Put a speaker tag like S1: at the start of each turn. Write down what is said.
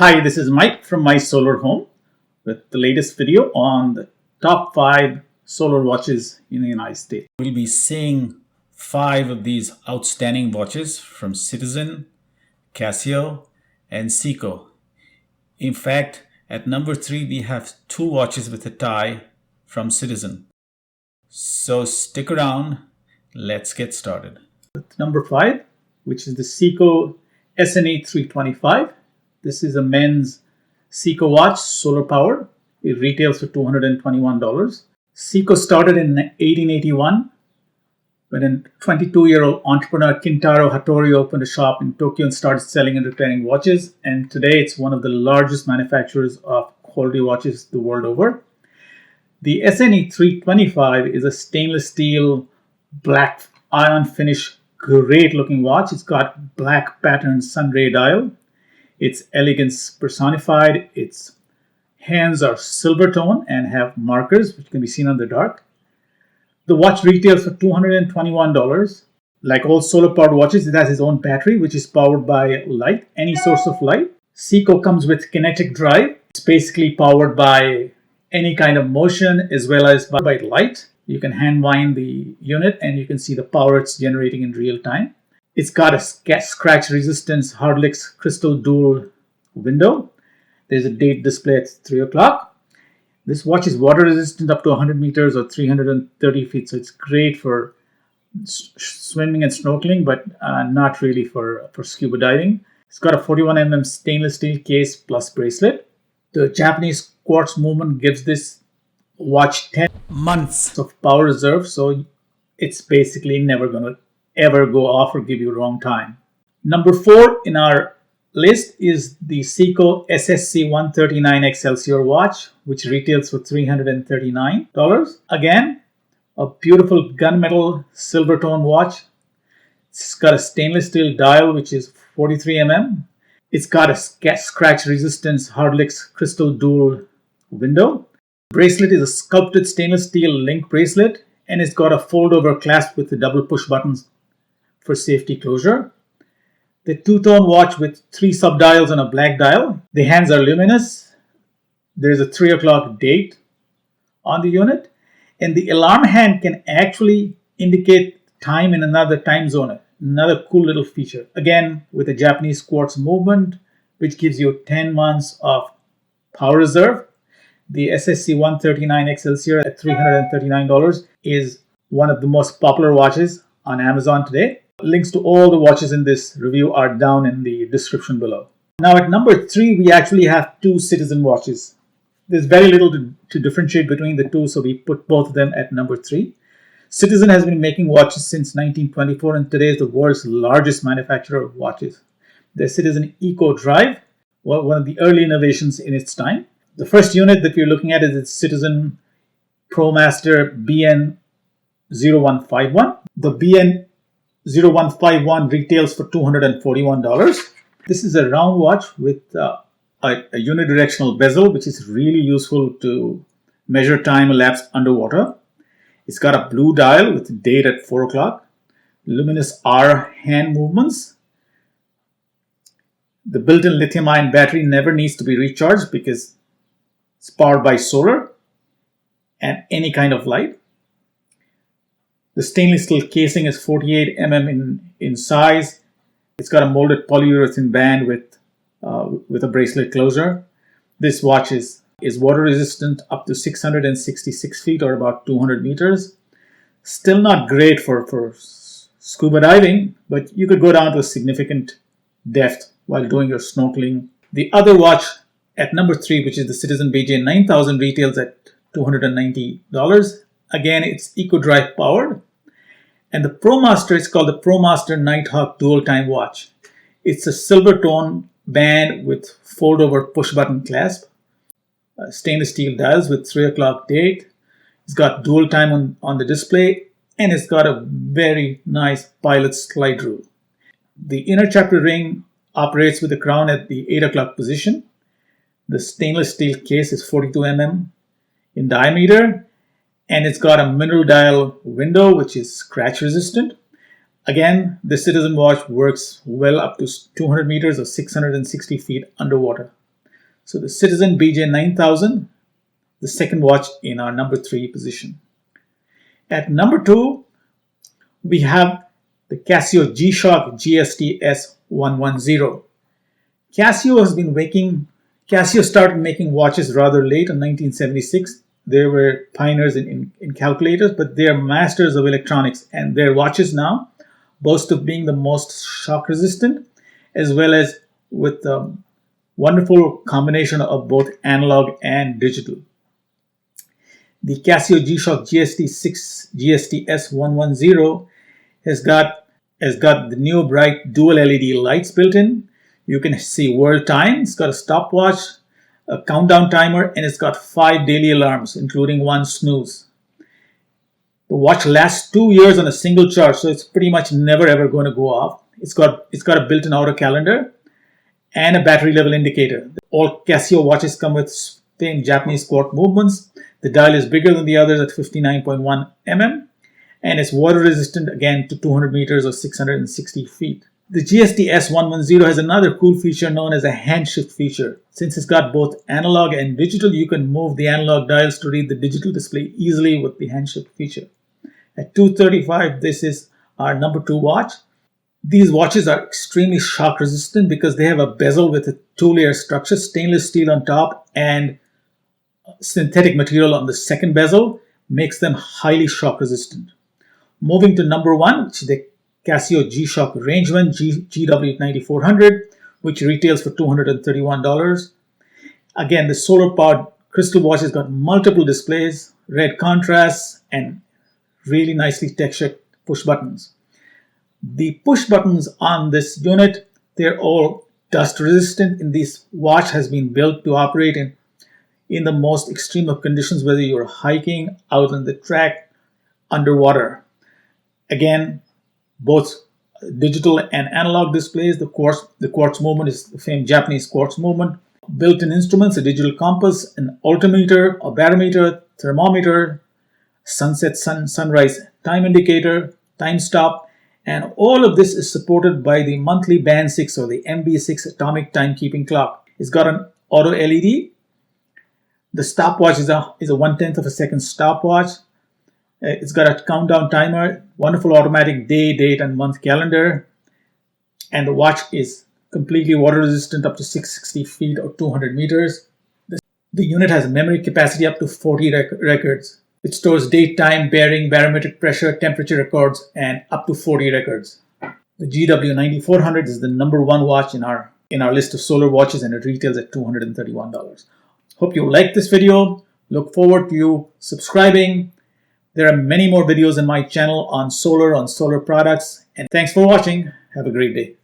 S1: Hi, this is Mike from My Solar Home with the latest video on the top 5 solar watches in the United States. We'll be seeing 5 of these outstanding watches from Citizen, Casio, and Seiko. In fact, at number 3, we have 2 watches with a tie from Citizen. So stick around, let's get started. Number 5, which is the Seiko SNA325. This is a men's Seiko watch, solar powered. It retails for $221. Seiko started in 1881 when a 22-year-old entrepreneur Kintaro Hattori opened a shop in Tokyo and started selling and repairing watches. And today it's one of the largest manufacturers of quality watches the world over. The SNA325 is a stainless steel black iron finish, great looking watch. It's got black patterned sunray dial. It's elegance personified. Its hands are silver tone and have markers which can be seen on the dark. The watch retails for $221. Like all solar powered watches, it has its own battery which is powered by light, any source of light. Seiko comes with kinetic drive. It's basically powered by any kind of motion as well as by light. You can hand wind the unit and you can see the power it's generating in real time. It's got a scratch resistance Hardlex crystal dual window. There's a date display at 3 o'clock. This watch is water resistant up to 100 meters or 330 feet. So it's great for swimming and snorkeling, but not really for scuba diving. It's got a 41mm stainless steel case plus bracelet. The Japanese quartz movement gives this watch 10 months of power reserve. So it's basically never going to ever go off or give you wrong time. Number 4 in our list is the Seiko SC139 XL watch, which retails for $339. Again, a beautiful gunmetal silver tone watch. It's got a stainless steel dial, which is 43mm. It's got a scratch resistance Hardlex crystal dual window. Bracelet is a sculpted stainless steel link bracelet, and it's got a fold over clasp with the double push buttons for safety closure. The two-tone watch with 3 sub-dials and a black dial. The hands are luminous. There's a 3 o'clock date on the unit. And the alarm hand can actually indicate time in another time zone. Another cool little feature. Again, with a Japanese quartz movement, which gives you 10 months of power reserve. The SSC139 XL at $339 is one of the most popular watches on Amazon today. Links to all the watches in this review are down in the description below. Now at number 3, we actually have 2 Citizen watches. There's very little to differentiate between the two, so we put both of them at number 3. Citizen has been making watches since 1924 and today is the world's largest manufacturer of watches. The Citizen Eco Drive, one of the early innovations in its time. The first unit that we're looking at is the Citizen ProMaster BN0151. The BN0151 retails for $241. This is a round watch with a unidirectional bezel, which is really useful to measure time elapsed underwater. It's got a blue dial with date at 4 o'clock, luminous R hand movements. The built-in lithium-ion battery never needs to be recharged because it's powered by solar and any kind of light. The stainless steel casing is 48mm in size. It's got a molded polyurethane band with a bracelet closure. This watch is water resistant up to 666 feet or about 200 meters. Still not great for scuba diving, but you could go down to a significant depth while doing your snorkeling. The other watch at number 3, which is the Citizen BJ9000, retails at $290. Again, it's EcoDrive powered. And the ProMaster is called the ProMaster Nighthawk Dual Time Watch. It's a silver tone band with fold over push button clasp. Stainless steel dials with 3 o'clock date. It's got dual time on the display. And it's got a very nice pilot slide rule. The inner chapter ring operates with the crown at the 8 o'clock position. The stainless steel case is 42mm in diameter. And it's got a mineral dial window, which is scratch resistant. Again, the Citizen watch works well up to 200 meters or 660 feet underwater. So the Citizen BJ9000, the second watch in our number 3 position. At number 2, we have the Casio GShock S139 XL. Casio started making watches rather late in 1976. They were pioneers in calculators, but they are masters of electronics, and their watches now boast of being the most shock resistant, as well as with a wonderful combination of both analog and digital. The Casio GShock GST S110 has got the new bright dual LED lights built in. You can see world time. It's got a stopwatch, a countdown timer, and it's got 5 daily alarms, including 1 snooze. The watch lasts 2 years on a single charge, so it's pretty much never ever going to go off. It's got a built-in auto calendar and a battery level indicator. All Casio watches come with same Japanese quartz movements. The dial is bigger than the others at 59.1 mm, and it's water resistant again to 200 meters or 660 feet. The GST S110 has another cool feature known as a hand shift feature. Since it's got both analog and digital, you can move the analog dials to read the digital display easily with the hand shift feature. At $235, this is our number 2 watch. These watches are extremely shock resistant because they have a bezel with a 2-layer structure, stainless steel on top and synthetic material on the second bezel, makes them highly shock resistant. Moving to number 1, which is the Casio GShock Rangeman GW9400, which retails for $231. Again, the solar powered crystal watch has got multiple displays, red contrasts, and really nicely textured push buttons. The push buttons on this unit, they're all dust resistant, and this watch has been built to operate in the most extreme of conditions, whether you're hiking, out on the track, underwater. Again, both digital and analog displays. The quartz movement is the same Japanese quartz movement. Built-in instruments, a digital compass, an altimeter, a barometer, thermometer, sunrise time indicator, time stop, and all of this is supported by the monthly Band 6 or the MB6 atomic timekeeping clock. It's got an auto LED. The stopwatch is a 1/10 of a second stopwatch. It's got a countdown timer, wonderful automatic day, date, and month calendar, and the watch is completely water resistant up to 660 feet or 200 meters. The unit has a memory capacity up to 40 records. It stores date, time, bearing, barometric pressure, temperature records, and up to 40 records. The GW9400 is the number 1 watch in our list of solar watches, and it retails at $231. Hope you liked this video. Look forward to you subscribing. There are many more videos in my channel on solar products. And thanks for watching. Have a great day.